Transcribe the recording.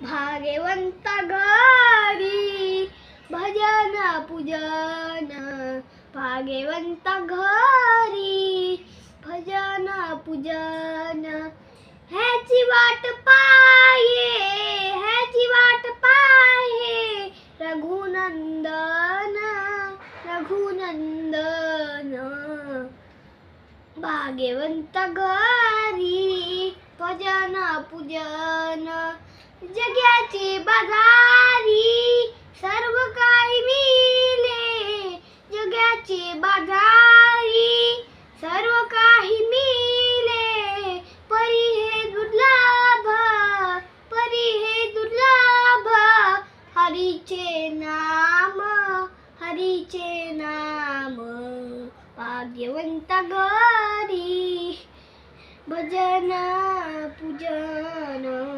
भाग्यवंत घरी भजन पूजन, भाग्यवंत घरी भजन पूजन. ह्याची वाट पाहे, ह्याची वाट पाहे रघुनंदन, रघुनंदन. भाग्यवंत घरी भजन पूजन. जगाची बाजारी सर्व काही मिले, जगाची बाजारी सर्व काही मिले. परी हे दुर्लभ, परी हे दुर्लभ. हरीचे नाम, हरीचे नाम. भाग्यवंत घरी भजन पूजन.